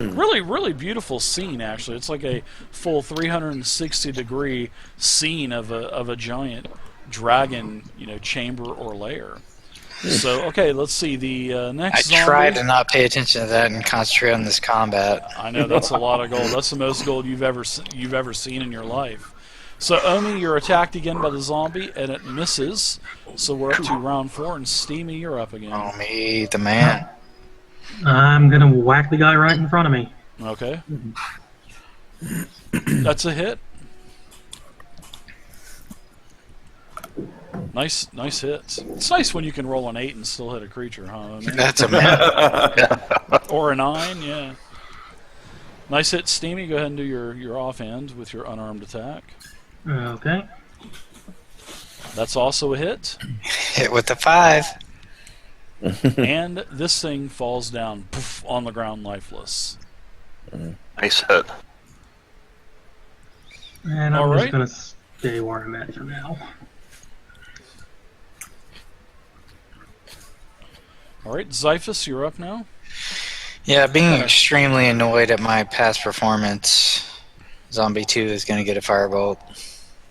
Really, really beautiful scene. Actually, it's like a full 360-degree scene of a giant dragon, chamber or lair. So, okay, let's see the I next zombie. try to not pay attention to that and concentrate on this combat. I know that's a lot of gold. That's the most gold you've ever seen in your life. So, Omi, you're attacked again by the zombie, and it misses. So we're up to round 4, and Steamy, you're up again. Omi, the man. I'm gonna whack the guy right in front of me. Okay. That's a hit. Nice hits. It's nice when you can roll an 8 and still hit a creature, huh? I mean, That's a man. or a 9, yeah. Nice hit, Steamy. Go ahead and do your offhand with your unarmed attack. Okay. That's also a hit. Hit with the 5. And this thing falls down poof, on the ground lifeless. Nice hit. And I'm just gonna stay where I'm at for now. Alright, Xiphus, you're up now. Yeah, being extremely annoyed at my past performance, Zombie 2 is going to get a firebolt.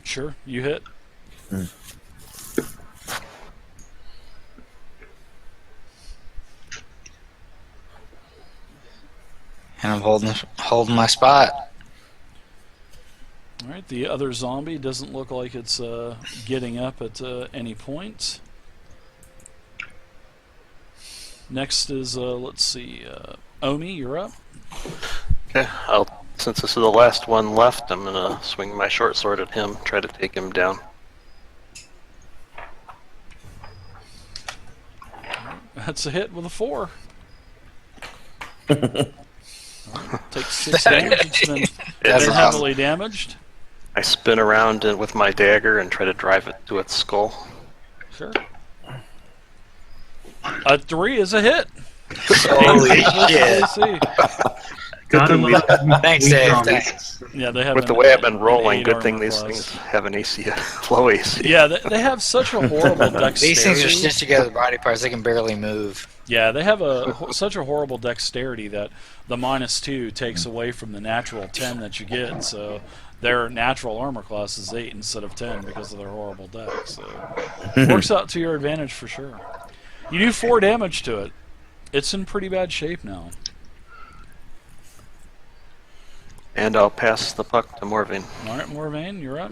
Sure, you hit. And I'm holding my spot. Alright, the other zombie doesn't look like it's getting up at any point. Next is, let's see, Omi, you're up. Okay, since this is the last one left, I'm gonna swing my short sword at him, try to take him down. That's a hit with a 4. Takes 6 damage. It's been heavily damaged. I spin around with my dagger and try to drive it to its skull. Sure. A 3 is a hit. Holy shit. Gotta love Thanks, Dave. Thanks. Yeah, they have. With the way I've been rolling, good thing these things have an AC, low AC. Yeah, they have such a horrible dexterity. These things are stitched together body parts; they can barely move. Yeah, they have such a horrible dexterity that the -2 takes away from the natural 10 that you get. So their natural armor class is 8 instead of 10 because of their horrible dex. So it works out to your advantage for sure. You do 4 damage to it. It's in pretty bad shape now. And I'll pass the puck to Morvain. All right, Morvain, you're up.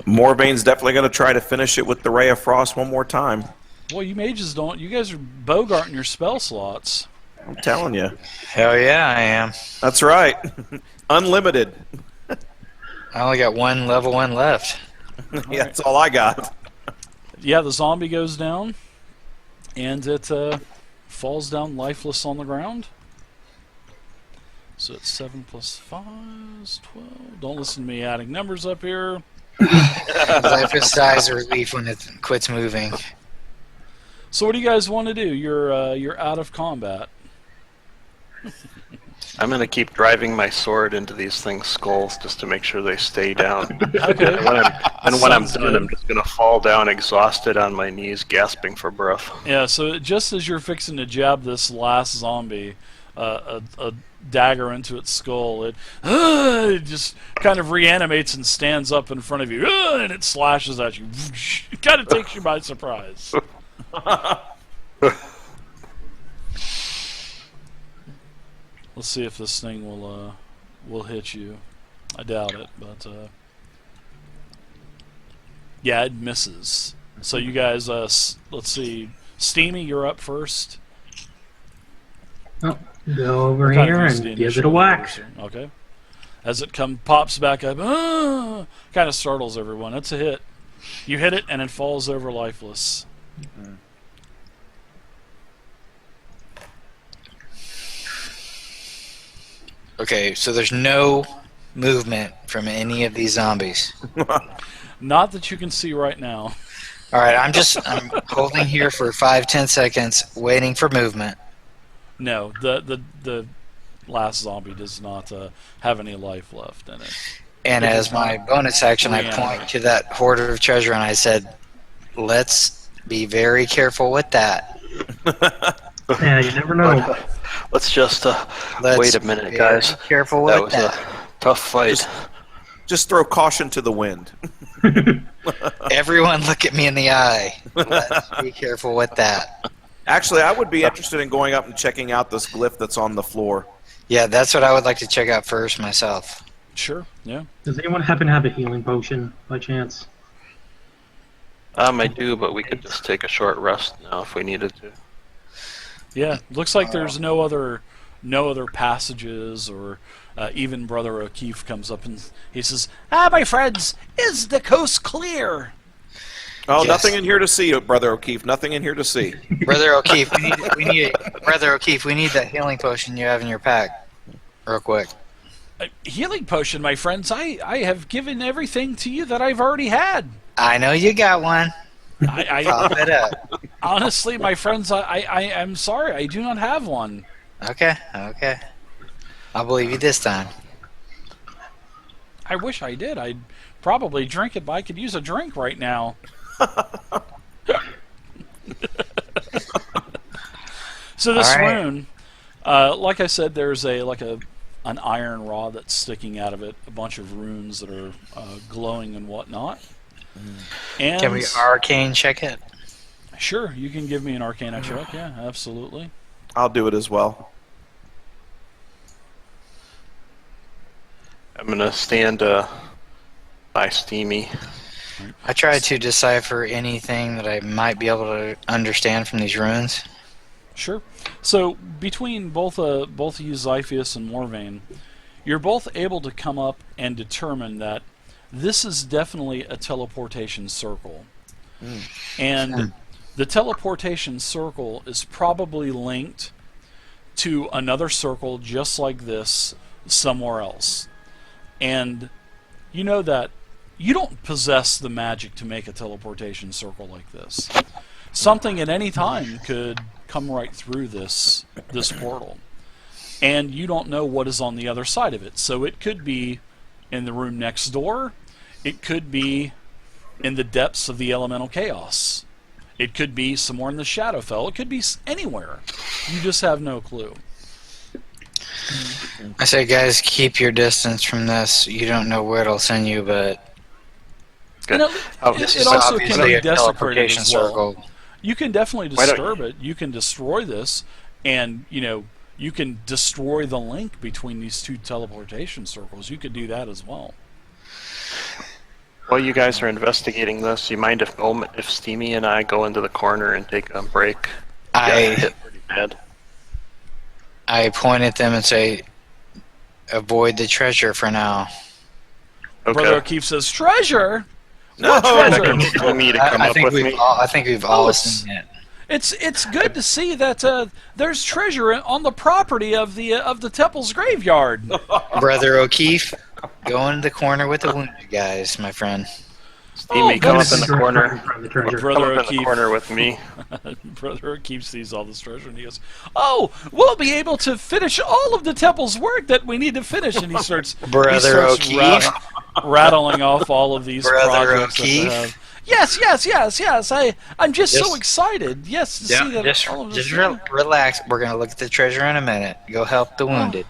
Morvain's definitely going to try to finish it with the Ray of Frost one more time. Well, you mages don't. You guys are bogarting your spell slots. I'm telling you. Hell yeah, I am. That's right. Unlimited. I only got one level 1 left. Yeah, that's all I got. Yeah, the zombie goes down, and it falls down lifeless on the ground. So it's 7 + 5 is 12. Don't listen to me adding numbers up here. Life is sighs of relief when it quits moving. So what do you guys want to do? You're out of combat. I'm gonna keep driving my sword into these things' skulls just to make sure they stay down. Okay. And when I'm done, I'm just gonna fall down exhausted on my knees, gasping for breath. Yeah. So just as you're fixing to jab this last zombie, a dagger into its skull, it just kind of reanimates and stands up in front of you, and it slashes at you. It kind of takes you by surprise. Let's see if this thing will hit you. I doubt it, but yeah, it misses. So you guys, let's see. Steamy, you're up first. Oh, go over here and give it a whack. Okay. As it pops back up, kind of startles everyone. That's a hit. You hit it, and it falls over lifeless. Okay, so there's no movement from any of these zombies. Not that you can see right now. Alright, I'm holding here for 5-10 seconds, waiting for movement. No, the last zombie does not have any life left in it. And as my bonus action, I point to that hoarder of treasure and I said, let's be very careful with that. Yeah, you never know. Let's just Let's wait a minute, be guys. careful That with was that. a tough fight. Just throw caution to the wind. Everyone look at me in the eye. Let's be careful with that. Actually, I would be interested in going up and checking out this glyph that's on the floor. Yeah, that's what I would like to check out first myself. Sure. Yeah. Does anyone happen to have a healing potion by chance? I do, but we could just take a short rest now if we needed to. Yeah. Looks like there's no other passages, or even Brother O'Keefe comes up and he says, my friends, is the coast clear?" Oh, Yes. nothing in here to see, Brother O'Keefe. Nothing in here to see. Brother O'Keefe, Brother O'Keefe, we need that healing potion you have in your pack, real quick. A healing potion, my friends. I have given everything to you that I've already had. I know you got one. Pop I it up. honestly, my friends, I am sorry, I do not have one. Okay. I'll believe you this time. I wish I did. I'd probably drink it, but I could use a drink right now. So this All right. rune, like I said, there's an iron rod that's sticking out of it, a bunch of runes that are glowing and whatnot. And Can we arcane check it? sure, you can give me an Arcana check. Yeah, absolutely. I'll do it as well. I'm gonna stand by Steamy. I tried to decipher anything that I might be able to understand from these runes. Sure. So between both you, Xiphias and Morvain, you're both able to come up and determine that this is definitely a teleportation circle. And the teleportation circle is probably linked to another circle just like this somewhere else. And you know that you don't possess the magic to make a teleportation circle like this. Something at any time could come right through this portal. And you don't know what is on the other side of it. So it could be in the room next door. It could be in the depths of the elemental chaos. It could be somewhere in the Shadowfell. It could be anywhere. You just have no clue. I say, guys, keep your distance from this. You don't know where it'll send you, but You know, this it is also can obviously be a desecrated teleportation as well. circle. You can definitely Why don't- disturb it. You can destroy this, and you can destroy the link between these two teleportation circles. You could do that as well. While you guys are investigating this, you mind if Steamy and I go into the corner and take a break? Got hit pretty bad. I point at them and say, avoid the treasure for now. Brother Okay. O'Keefe says, "Treasure? No, What treasure?" You me to come I up think with we've me? all, I think we've all it's- seen it. It's good to see that there's treasure on the property of the temple's graveyard. Brother O'Keefe, go into the corner with the wounded guys, my friend. Steamy, come up in the Direct corner. from the treasure. Come Brother up in the O'Keefe, corner with me. Brother O'Keefe sees all this treasure and he goes, "Oh, we'll be able to finish all of the temple's work that we need to finish." And he starts Brother O'Keefe. rattling off all of these Brother projects that they O'Keefe. have. Yes. I'm just so Just- excited. Yes, to see that all of this. Relax. We're gonna look at the treasure in a minute. Go help the wounded.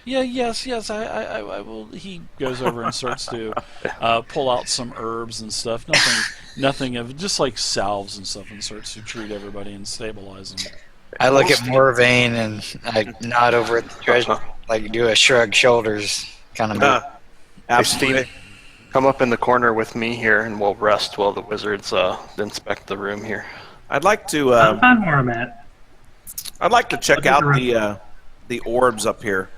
Yes. I will. He goes over and starts to pull out some herbs and stuff. Nothing of just like salves and stuff, and starts to treat everybody and stabilize them. I look at Morvain and I nod over at the treasure, like do a shrug shoulders kind of move. Absolutely. Come up in the corner with me here, and we'll rest while the wizards inspect the room here. I'd like to. I'll find where I'm at. I'd like to check I'll out get the orbs up here.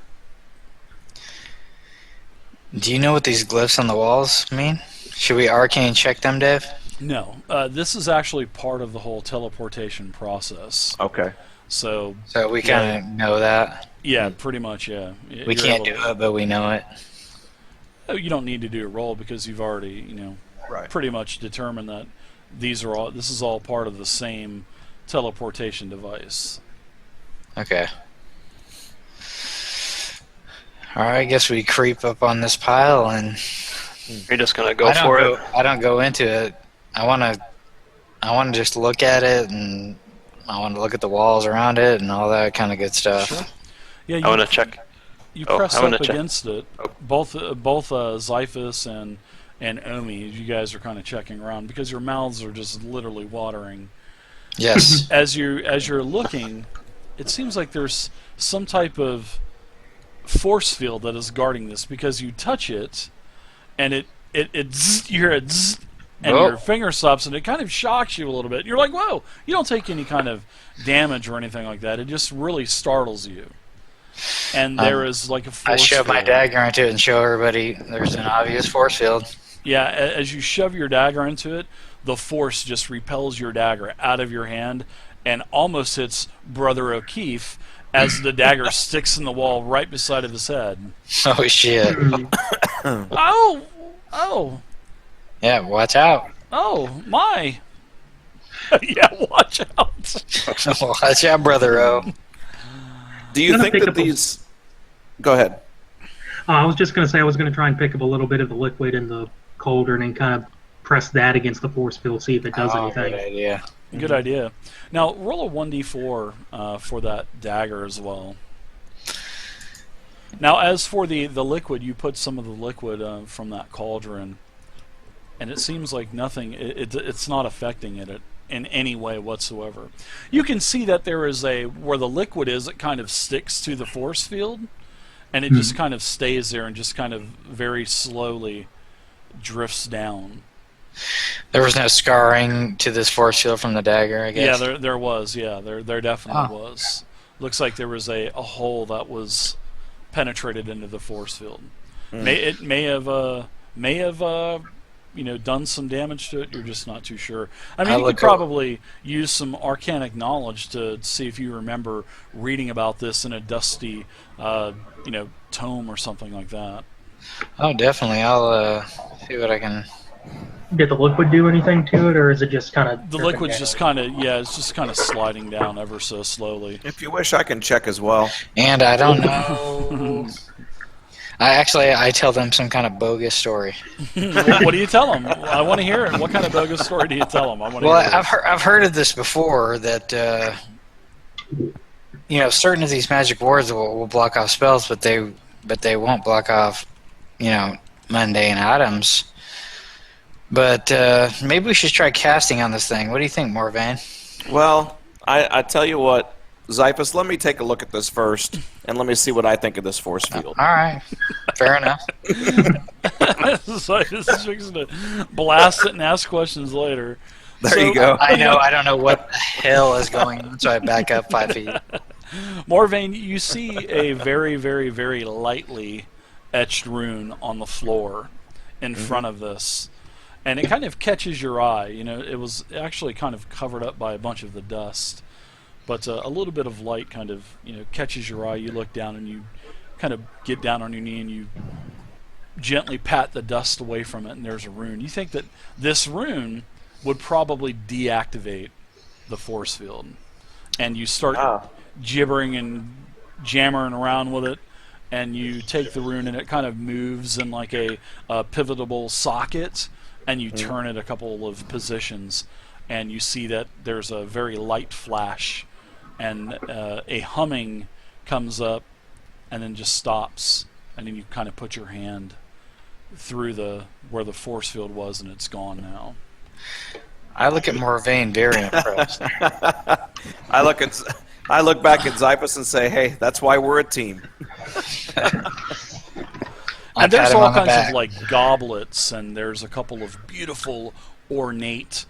Do you know what these glyphs on the walls mean? Should we arcane check them, Dave? No, this is actually part of the whole teleportation process. Okay. So So we kind of know that. yeah, pretty much. Yeah, We can't do it, but we know it. You don't need to do a roll because you've already, Right. pretty much determined that this is all part of the same teleportation device. Okay. Alright, I guess we creep up on this pile and You're just gonna go for it. I don't go into it. I wanna just look at it and I want to look at the walls around it and all that kind of good stuff. Sure. Yeah, I want to check. You Oh, press I up wanna check. against it. Oh. Both Xiphus and Omi, you guys are kind of checking around because your mouths are just literally watering. Yes. As you're looking, it seems like there's some type of force field that is guarding this because you touch it, and you hear it zzz, and Oh. your finger stops, and it kind of shocks you a little bit. You're like, whoa! You don't take any kind of damage or anything like that. It just really startles you. And there is like a force I shove my field. dagger into it and show everybody there's an obvious force field. Yeah, as you shove your dagger into it, the force just repels your dagger out of your hand and almost hits Brother O'Keefe as the dagger sticks in the wall right beside of his head. Oh shit. Oh! Oh! Yeah, watch out. Oh, my! Yeah, watch out! Watch out, Brother O. Do you Gonna think pick that up a- these... Go ahead. I was just going to say I was going to try and pick up a little bit of the liquid in the cauldron and kind of press that against the force field, see if it does Oh, good anything. idea. Good idea. Now, roll a 1d4 for that dagger as well. Now, as for the liquid, you put some of the liquid from that cauldron, and it seems like nothing, it's not affecting it in any way whatsoever. You can see that there is where the liquid is, it kind of sticks to the force field, and it just kind of stays there and just kind of very slowly drifts down. There was no scarring to this force field from the dagger, I guess. Yeah, there was. Yeah, there definitely was. Looks like there was a hole that was penetrated into the force field. It may have done some damage to it. You're just not too sure. I mean, you could probably use some arcanic knowledge to see if you remember reading about this in a dusty, tome or something like that. Oh, definitely. I'll see what I can. Did the liquid do anything to it, or is it just kind of... The liquid's just kind of, it's just kind of sliding down ever so slowly. If you wish, I can check as well. And I don't know. I tell them some kind of bogus story. What do you tell them? I want to hear it. What kind of bogus story do you tell them? I want to Well, hear it. I've heard of this before that certain of these magic wards will block off spells, but they won't block off mundane items. But maybe we should try casting on this thing. What do you think, Morvain? Well, I tell you what, Xiphus, let me take a look at this first, and let me see what I think of this force field. All right, fair enough. So this is fixing to blast it and ask questions later. There you go. I know. I don't know what the hell is going on, so I back up 5 feet. Morvain, you see a very, very, very lightly etched rune on the floor in front of this. And it kind of catches your eye. It was actually kind of covered up by a bunch of the dust. But a little bit of light kind of, catches your eye. You look down and you kind of get down on your knee and you gently pat the dust away from it, and there's a rune. You think that this rune would probably deactivate the force field. And you start gibbering and jammering around with it, and you take the rune and it kind of moves in like a pivotable socket, and you turn it a couple of positions, and you see that there's a very light flash, and a humming comes up, and then just stops, and then you kind of put your hand through where the force field was, and it's gone now. I look at Morvain very impressed. I look back at Xiphus and say, hey, that's why we're a team. And there's pat him all on the kinds back. of like goblets, and there's a couple of beautiful, ornate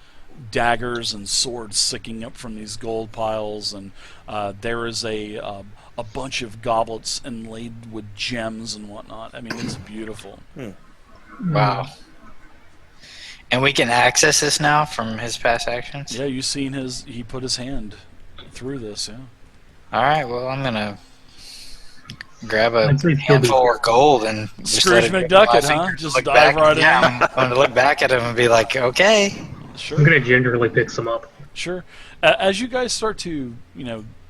daggers and swords sticking up from these gold piles, and there is a bunch of goblets inlaid with gems and whatnot. I mean, it's beautiful. Wow. And we can access this now from his past actions? Yeah, you've seen he put his hand through this, yeah. Alright, well, I'm going to grab a I'd say still be- handful of gold and just Scrooge let it McDuck go. it, huh? Just Look dive back, right in. yeah, I'm going to look back at him and be like, okay. Sure. I'm going to gingerly pick some up. Sure. As you guys start to,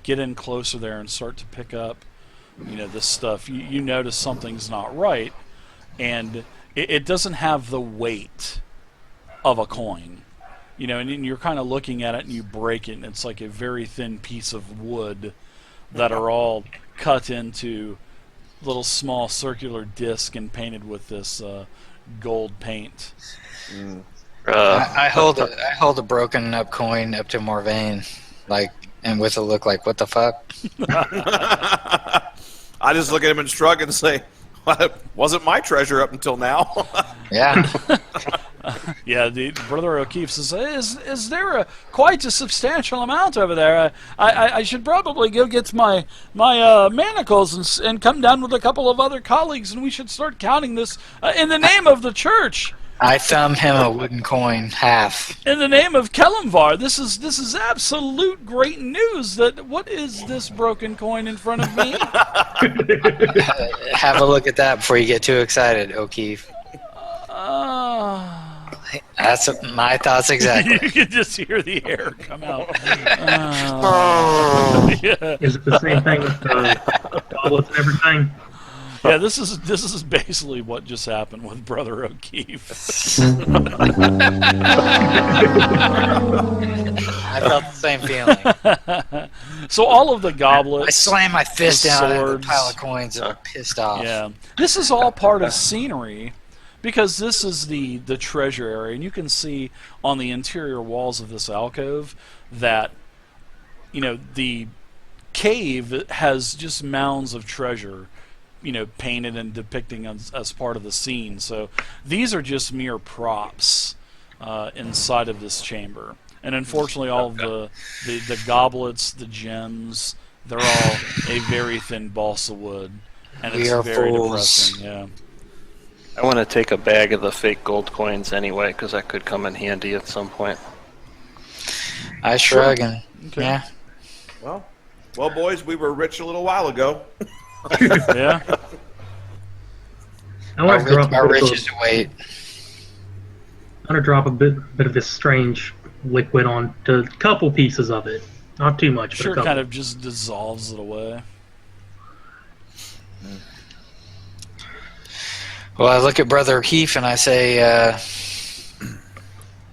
get in closer there and start to pick up, this stuff, you notice something's not right, and it doesn't have the weight of a coin. you know, and you're kind of looking at it and you break it, and it's like a very thin piece of wood that are all cut into little small circular disc and painted with this gold paint. I hold a broken up coin up to Morvain, like, and with a look like, what the fuck? I just look at him and shrug and say, well, it wasn't my treasure up until now. Yeah. Yeah, Brother O'Keefe says, is there quite a substantial amount over there? I should probably go get my manacles and come down with a couple of other colleagues, and we should start counting this in the name of the church. I thumb him a wooden coin, half. In the name of Kelimvar, this is absolute great news. What is this broken coin in front of me? Have a look at that before you get too excited, O'Keefe. That's my thoughts exactly. You can just hear the air come out. Yeah. Is it the same thing with the goblets and everything? Yeah, this is basically what just happened with Brother O'Keefe. I felt the same feeling. So all of the goblets, I slammed my fist the down at the swords. pile of coins and I'm pissed off. Yeah, this is all part of scenery, because this is the treasure area, and you can see on the interior walls of this alcove that, you know, the cave has just mounds of treasure, you know, painted and depicting as part of the scene. So these are just mere props inside of this chamber. And unfortunately, all of the goblets, the gems, they're all a very thin balsa wood, and it's very depressing. Yeah. I want to take a bag of the fake gold coins anyway, because that could come in handy at some point. I shrug and Okay. yeah. Well, boys, we were rich a little while ago. Yeah. I want to drop Our a bit riches of, await. I want to drop a bit of this strange liquid onto a couple pieces of it. Not too much, but Sure, a couple. kind of just dissolves it away. Well, I look at Brother O'Keefe and I say,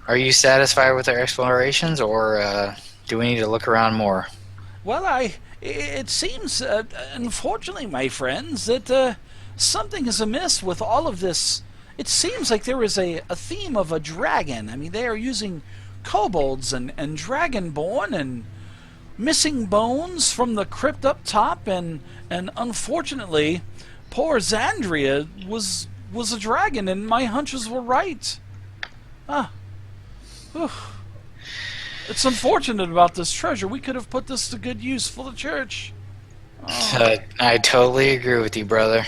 are you satisfied with our explorations, or do we need to look around more? Well, it seems, unfortunately, my friends, that something is amiss with all of this. It seems like there is a theme of a dragon. I mean, they are using kobolds and dragonborn and missing bones from the crypt up top, and unfortunately, poor Xandria was a dragon, and my hunches were right. It's unfortunate about this treasure. We could have put this to good use for the church. I totally agree with you, brother.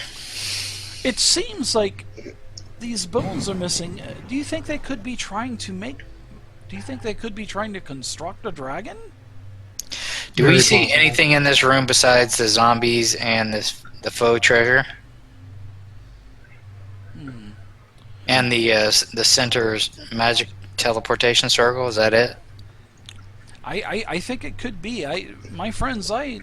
It seems like these bones are missing. Do you think they could be trying to construct a dragon? Do we see anything in this room besides the zombies and the faux treasure? And the center's magic teleportation circle? Is that it? I think it could be. My friends, I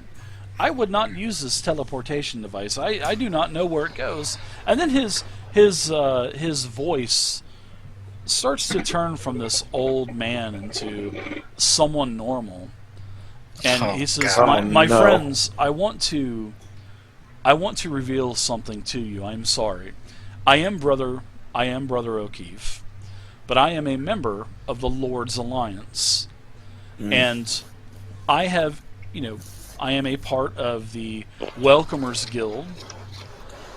would not use this teleportation device. I do not know where it goes. And then his voice starts to turn from this old man into someone normal. And he says, "My friends, I want to reveal something to you. I'm sorry. I am Brother O'Keefe, but I am a member of the Lord's Alliance, and I have, I am a part of the Welcomers Guild,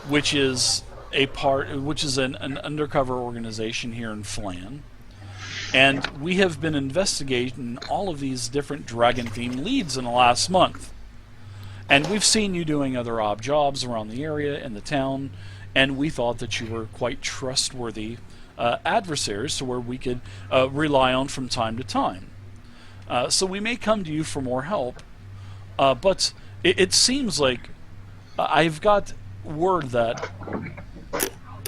which is an undercover organization here in Phlan, and we have been investigating all of these different dragon-themed leads in the last month, and we've seen you doing other odd jobs around the area and the town." And we thought that you were quite trustworthy adversaries to where we could rely on from time to time. So we may come to you for more help, but it seems like I've got word that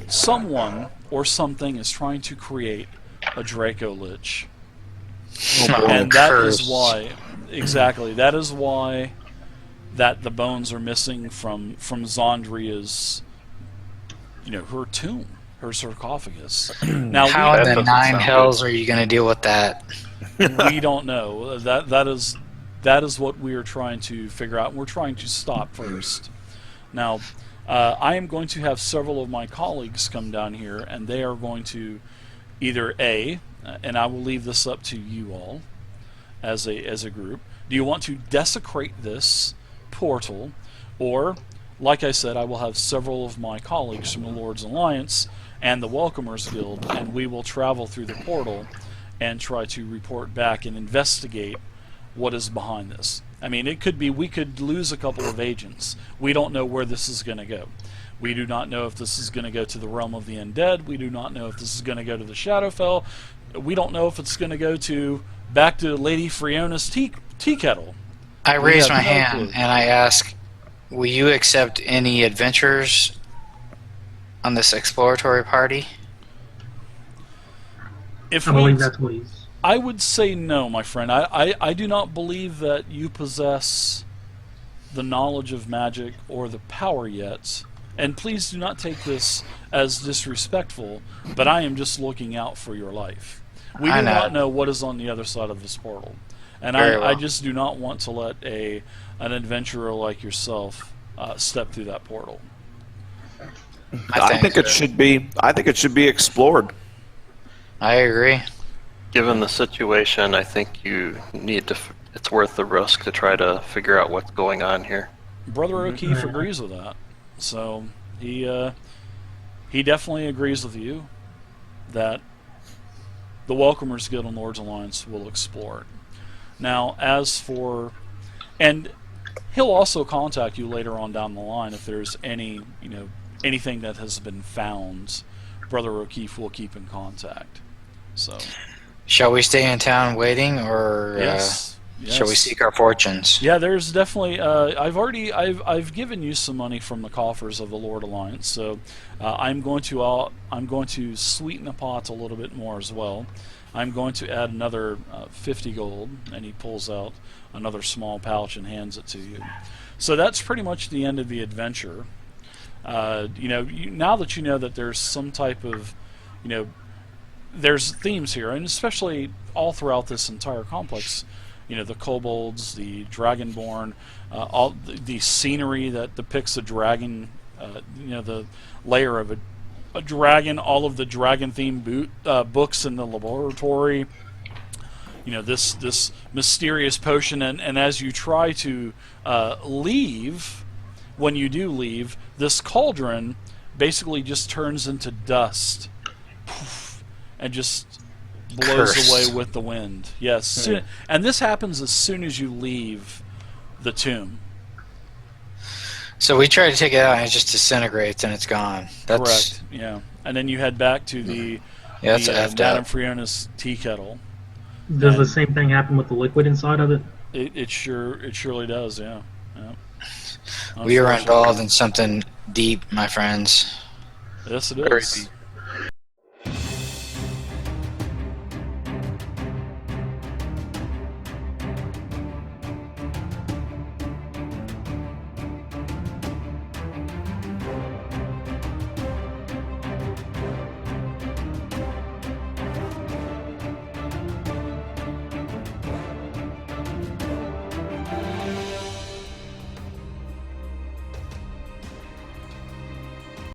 someone or something is trying to create a Draco Lich. And that is why, exactly, that is why that the bones are missing from Xandria's, her tomb, her sarcophagus. Now How That in the doesn't nine sound hells are you going to deal with that? we don't know. That is what we are trying to figure out. And we're trying to stop first. Now, I am going to have several of my colleagues come down here, and they are going to either and I will leave this up to you all as a group. Do you want to desecrate this portal, or, like I said, I will have several of my colleagues from the Lord's Alliance and the Welcomers Guild, and we will travel through the portal and try to report back and investigate what is behind this. I mean, it could be we could lose a couple of agents. We don't know where this is going to go. We do not know if this is going to go to the realm of the undead. We do not know if this is going to go to the Shadowfell. We don't know if it's going to go back to Lady Friona's tea kettle. I We raise have my no hand clue. and I ask, will you accept any adventurers on this exploratory party? If I believe that's what he's. I would say no, my friend. I do not believe that you possess the knowledge of magic or the power yet. And please do not take this as disrespectful, but I am just looking out for your life. We I do know. not know what is on the other side of this portal. And Very I well. just do not want to let an adventurer like yourself step through that portal. I think it should be. I think it should be explored. I agree. Given the situation, I think you need to. It's worth the risk to try to figure out what's going on here. Brother O'Keefe Yeah. agrees with that. So he definitely agrees with you that the Welcomers Guild and Lords Alliance will explore it. Now, as for, and he'll also contact you later on down the line if there's anything that has been found. Brother O'Keefe will keep in contact. So Shall we stay in town waiting, or yes. shall we seek our fortunes? Yeah, there's definitely. I've given you some money from the coffers of the Lord Alliance, so I'm going to sweeten the pot a little bit more as well. I'm going to add another 50 gold, and he pulls out another small pouch and hands it to you. So that's pretty much the end of the adventure. Now that you know that there's some type of, there's themes here, and especially all throughout this entire complex. The kobolds, the dragonborn, all the scenery that depicts a dragon, the layer of a dragon, all of the dragon-themed books in the laboratory, this mysterious potion, and as you try to leave, when you do leave, this cauldron basically just turns into dust, poof, and just blows Curse. away with the wind. Yes, and this happens as soon as you leave the tomb. So we try to take it out, and it just disintegrates, and it's gone. That's Correct. Yeah, and then you head back to the that's effed Madame up. Friona's tea kettle. Does the And- same thing happen with the liquid inside of it? It surely does. Yeah. We are Unfortunately. involved in something deep, my friends. Yes, it Very is. deep.